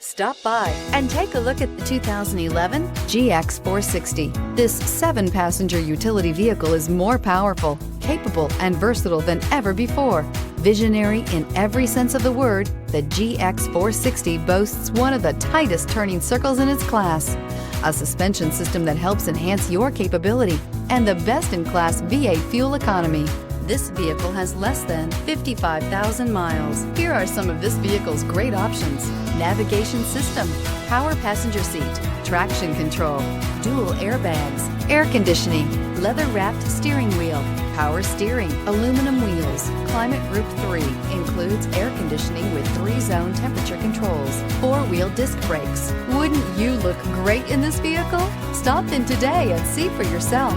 Stop by and take a look at the 2011 GX 460. This 7-passenger utility vehicle is more powerful, capable, and versatile than ever before. Visionary in every sense of the word, the GX 460 boasts one of the tightest turning circles in its class, a suspension system that helps enhance your capability, and the best-in-class V8 fuel economy. This vehicle has less than 55,000 miles. Here are some of this vehicle's great options: navigation system, power passenger seat, traction control, dual airbags, air conditioning, leather-wrapped steering wheel, power steering, aluminum wheels, climate group 3, includes air conditioning with 3-zone temperature controls, 4-wheel disc brakes. Wouldn't you look great in this vehicle? Stop in today and see for yourself.